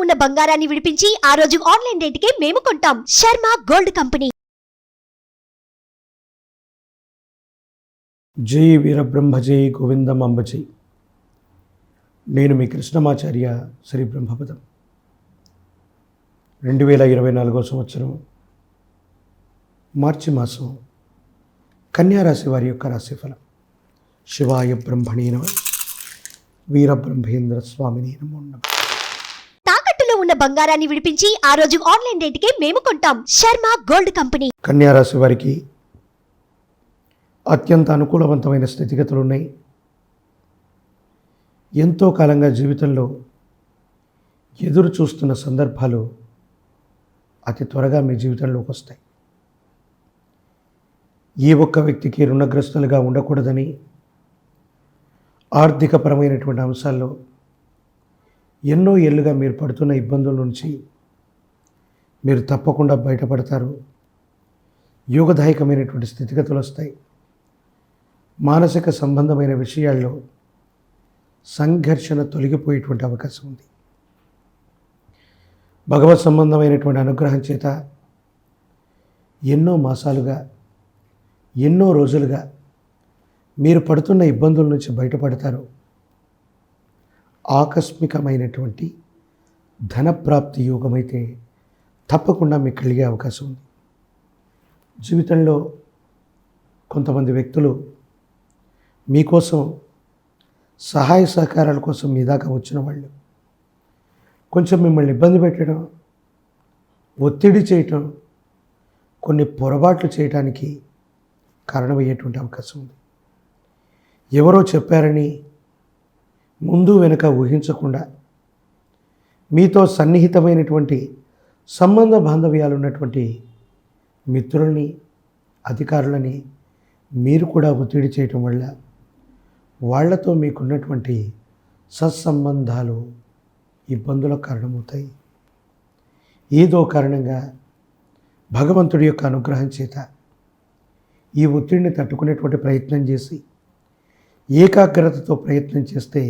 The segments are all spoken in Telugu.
ఉన్న బంగారాన్ని విడిపించి ఆ రోజు ఆన్లైన్ రేటుకే మేము కొంటాం. Sharma gold company. జై వీరబ్రహ్మ జై గోవిందమాంబ జై. నేను మీ కృష్ణమాచార్య శ్రీ బ్రహ్మపదం. 2024 సంవత్సరం మార్చి మాసం కన్యారాశి వారి యొక్క రాశిఫలం. శివాయ బ్రహ్మణే నమః, వీరబ్రహ్మేంద్ర స్వామినే నమో నమః. తాకట్టులో ఉన్న బంగారాన్ని విడిపించి ఆ రోజు ఆన్లైన్ రేటుకే మేము కొంటాం. Sharma gold company. కన్యారాశి వారికి అత్యంత అనుకూలవంతమైన స్థితిగతులు ఉన్నాయి. ఎంతో కాలంగా జీవితంలో ఎదురు చూస్తున్న సందర్భాలు అతి త్వరగా మీ జీవితంలోకి వస్తాయి. ఏ ఒక్క వ్యక్తికి రుణగ్రస్తులుగా ఉండకూడదని, ఆర్థికపరమైనటువంటి అంశాల్లో ఎన్నో ఏళ్ళుగా మీరు పడుతున్న ఇబ్బందుల నుంచి మీరు తప్పకుండా బయటపడతారు. యోగదాయకమైనటువంటి స్థితిగతులు వస్తాయి. మానసిక సంబంధమైన విషయాల్లో సంఘర్షణ తొలగిపోయేటువంటి అవకాశం ఉంది. భగవత్ సంబంధమైనటువంటి అనుగ్రహం చేత ఎన్నో మాసాలుగా, ఎన్నో రోజులుగా మీరు పడుతున్న ఇబ్బందుల నుంచి బయటపడతారు. ఆకస్మికమైనటువంటి ధనప్రాప్తి యోగమైతే తప్పకుండా మీకు కలిగే అవకాశం ఉంది. జీవితంలో కొంతమంది వ్యక్తులు మీకోసం సహాయ సహకారాల కోసం మీ దాకా వచ్చిన వాళ్ళు కొంచెం మిమ్మల్ని ఇబ్బంది పెట్టడం, ఒత్తిడి చేయటం, కొన్ని పొరపాట్లు చేయడానికి కారణమయ్యేటువంటి అవకాశం ఉంది. ఎవరో చెప్పారని ముందు వెనుక ఊహించకుండా మీతో సన్నిహితమైనటువంటి సంబంధ బాంధవ్యాలు ఉన్నటువంటి మిత్రుల్ని, అధికారులని మీరు కూడా ఒత్తిడి చేయటం వల్ల వాళ్లతో మీకున్నటువంటి సత్సంబంధాలు ఇబ్బందులకు కారణమవుతాయి. ఏదో కారణంగా భగవంతుడి యొక్క అనుగ్రహం చేత ఈ ఒత్తిడిని తట్టుకునేటువంటి ప్రయత్నం చేసి ఏకాగ్రతతో ప్రయత్నం చేస్తే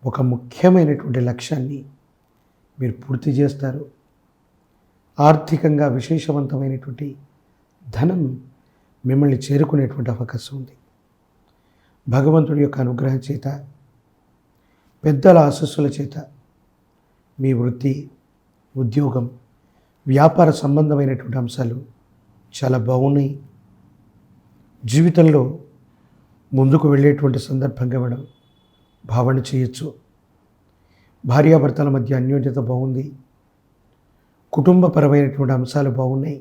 ఒక ముఖ్యమైనటువంటి లక్ష్యాన్ని మీరు పూర్తి చేస్తారు. ఆర్థికంగా విశేషవంతమైనటువంటి ధనం మిమ్మల్ని చేరుకునేటువంటి అవకాశం ఉంది. భగవంతుడి యొక్క అనుగ్రహం చేత, పెద్దల ఆశస్సుల చేత మీ వృత్తి, ఉద్యోగం, వ్యాపార సంబంధమైనటువంటి అంశాలు చాలా బాగున్నాయి. జీవితంలో ముందుకు వెళ్ళేటువంటి సందర్భంగా మనం భావన చేయొచ్చు. భార్యాభర్తల మధ్య అన్యోన్యత బాగుంది. కుటుంబపరమైనటువంటి అంశాలు బాగున్నాయి.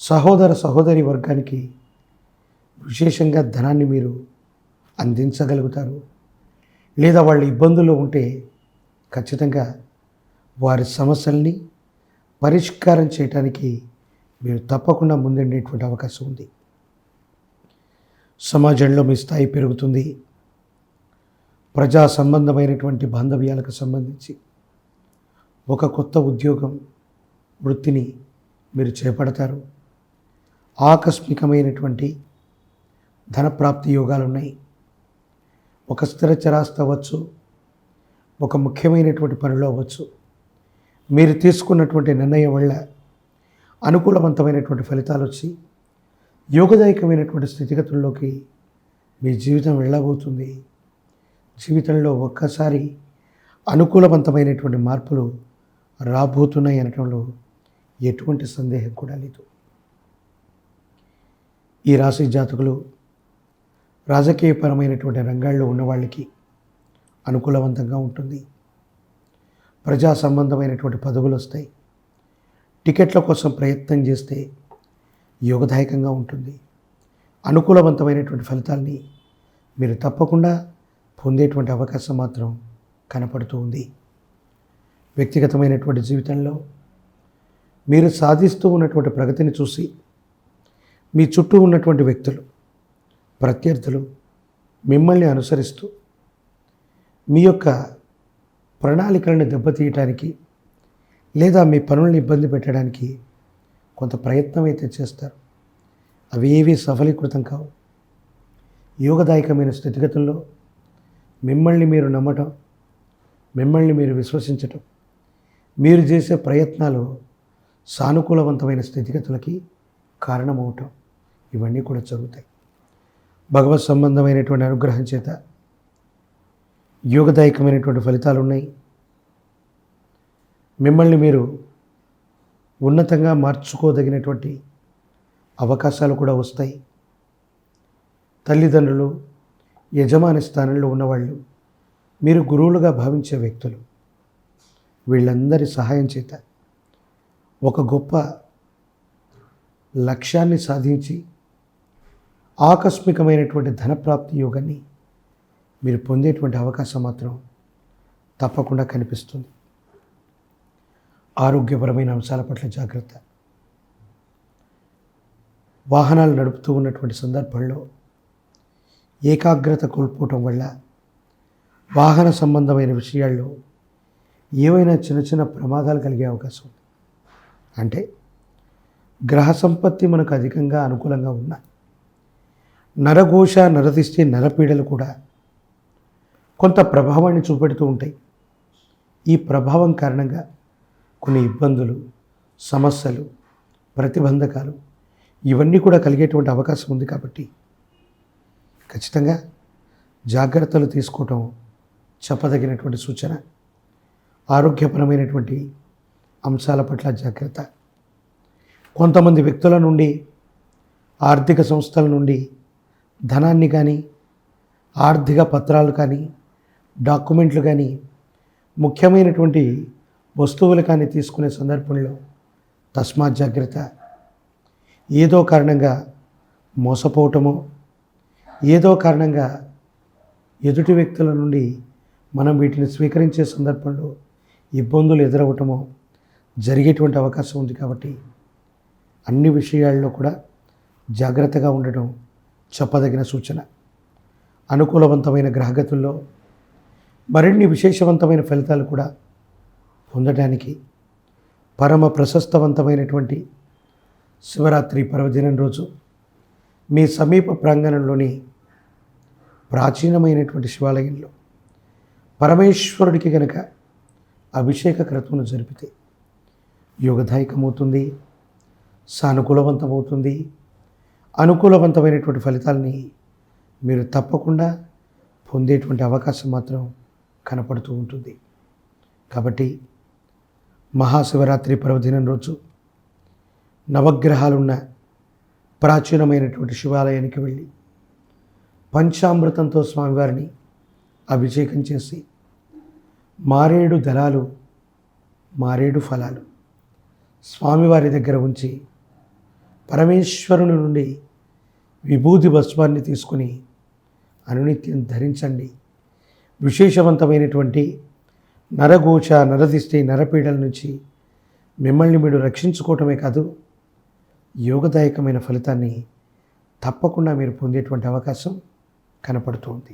సహోదర సహోదరి వర్గానికి విశేషంగా ధనాన్ని మీరు అందించగలుగుతారు. లేదా వాళ్ళు ఇబ్బందుల్లో ఉంటే ఖచ్చితంగా వారి సమస్యల్ని పరిష్కారం చేయడానికి మీరు తప్పకుండా ముందుండేటువంటి అవకాశం ఉంది. సమాజంలో మీ స్థాయి పెరుగుతుంది. ప్రజా సంబంధమైనటువంటి బాంధవ్యాలకు సంబంధించి ఒక కొత్త ఉద్యోగం, వృత్తిని మీరు చేపడతారు. ఆకస్మికమైనటువంటి ధనప్రాప్తి యోగాలు ఉన్నాయి. ఒక స్థిర చరాస్తి అవ్వచ్చు, ఒక ముఖ్యమైనటువంటి పనిలో అవ్వచ్చు. మీరు తీసుకున్నటువంటి నిర్ణయం వల్ల అనుకూలవంతమైనటువంటి ఫలితాలు వచ్చి యోగదాయకమైనటువంటి స్థితిగతుల్లోకి మీ జీవితం వెళ్ళబోతుంది. జీవితంలో ఒక్కసారి అనుకూలవంతమైనటువంటి మార్పులు రాబోతున్నాయి అనటంలో ఎటువంటి సందేహం కూడా లేదు. ఈ రాశి జాతకులు రాజకీయపరమైనటువంటి రంగాల్లో ఉన్న వాళ్ళకి అనుకూలవంతంగా ఉంటుంది. ప్రజా సంబంధమైనటువంటి పదవులు వస్తాయి. టికెట్ల కోసం ప్రయత్నం చేస్తే యోగదాయకంగా ఉంటుంది. అనుకూలవంతమైనటువంటి ఫలితాల్ని మీరు తప్పకుండా పొందేటువంటి అవకాశం మాత్రం కనపడుతూ ఉంది. వ్యక్తిగతమైనటువంటి జీవితంలో మీరు సాధిస్తూ ఉన్నటువంటి ప్రగతిని చూసి మీ చుట్టూ ఉన్నటువంటి వ్యక్తులు, ప్రత్యర్థులు మిమ్మల్ని అనుసరిస్తూ మీ యొక్క ప్రణాళికలను దెబ్బతీయటానికి లేదా మీ పనులను ఇబ్బంది పెట్టడానికి కొంత ప్రయత్నం అయితే చేస్తారు. అవి ఏవి సఫలీకృతం కావు. యోగదాయకమైన స్థితిగతుల్లో మిమ్మల్ని మీరు నమ్మటం, మిమ్మల్ని మీరు విశ్వసించటం, మీరు చేసే ప్రయత్నాలు సానుకూలవంతమైన స్థితిగతులకి కారణమవటం, ఇవన్నీ కూడా జరుగుతాయి. భగవత్ సంబంధమైనటువంటి అనుగ్రహం చేత యోగదాయకమైనటువంటి ఫలితాలు ఉన్నాయి. మిమ్మల్ని మీరు ఉన్నతంగా మార్చుకోదగినటువంటి అవకాశాలు కూడా వస్తాయి. తల్లిదండ్రులు, యజమాని స్థానంలో ఉన్నవాళ్ళు, మీరు గురువులుగా భావించే వ్యక్తులు, వీళ్ళందరి సహాయం చేత ఒక గొప్ప లక్ష్యాన్ని సాధించి ఆకస్మికమైనటువంటి ధనప్రాప్తి యోగాన్ని మీరు పొందేటువంటి అవకాశం మాత్రం తప్పకుండా కనిపిస్తుంది. ఆరోగ్యపరమైన అంశాల పట్ల జాగ్రత్త. వాహనాలు నడుపుతూ ఉన్నటువంటి సందర్భంలో ఏకాగ్రత కోల్పోవటం వల్ల వాహన సంబంధమైన విషయాల్లో ఏవైనా చిన్న చిన్న ప్రమాదాలు కలిగే అవకాశం ఉంది. అంటే గ్రహ సంపత్తి మనకు అధికంగా అనుకూలంగా ఉన్న నరఘోష, నరదిష్టి, నరపీడలు కూడా కొంత ప్రభావాన్ని చూపెడుతూ ఉంటాయి. ఈ ప్రభావం కారణంగా కొన్ని ఇబ్బందులు, సమస్యలు, ప్రతిబంధకాలు ఇవన్నీ కూడా కలిగేటువంటి అవకాశం ఉంది. కాబట్టి ఖచ్చితంగా జాగ్రత్తలు తీసుకోవటం చెప్పదగినటువంటి సూచన. ఆరోగ్యపరమైనటువంటి అంశాల పట్ల జాగ్రత్త. కొంతమంది వ్యక్తుల నుండి, ఆర్థిక సంస్థల నుండి ధనాన్ని కానీ, ఆర్థిక పత్రాలు కానీ, డాక్యుమెంట్లు కానీ, ముఖ్యమైనటువంటి వస్తువులు కానీ తీసుకునే సందర్భంలో తస్మాత్ జాగ్రత్త. ఏదో కారణంగా మోసపోవటమో, ఏదో కారణంగా ఎదుటి వ్యక్తుల నుండి మనం వీటిని స్వీకరించే సందర్భంలో ఇబ్బందులు ఎదురవటమో జరిగేటువంటి అవకాశం ఉంది. కాబట్టి అన్ని విషయాల్లో కూడా జాగ్రత్తగా ఉండడం చెప్పదగిన సూచన. అనుకూలవంతమైన గ్రహగతుల్లో మరిన్ని విశేషవంతమైన ఫలితాలు కూడా పొందడానికి పరమ ప్రశస్తవంతమైనటువంటి శివరాత్రి పర్వదినం రోజు మీ సమీప ప్రాంగణంలోని ప్రాచీనమైనటువంటి శివాలయంలో పరమేశ్వరుడికి గనక అభిషేక క్రతువును జరిపితే యోగదాయకమవుతుంది, సానుకూలవంతమవుతుంది. అనుకూలవంతమైనటువంటి ఫలితాలని మీరు తప్పకుండా పొందేటువంటి అవకాశం మాత్రం కనపడుతూ ఉంటుంది. కాబట్టి మహాశివరాత్రి పర్వదినం రోజు నవగ్రహాలున్న ప్రాచీనమైనటువంటి శివాలయానికి వెళ్ళి పంచామృతంతో స్వామివారిని అభిషేకం చేసి మారేడు దళాలు, మారేడు ఫలాలు స్వామివారి దగ్గర ఉంచి పరమేశ్వరుని నుండి విభూతి భస్మాన్ని తీసుకుని అనునిత్యం ధరించండి. విశేషవంతమైనటువంటి నరఘోష, నరదిష్టి, నరపీడల నుంచి మిమ్మల్ని మీరు రక్షించుకోవటమే కాదు, యోగదాయకమైన ఫలితాన్ని తప్పకుండా మీరు పొందేటువంటి అవకాశం కనపడుతుంది.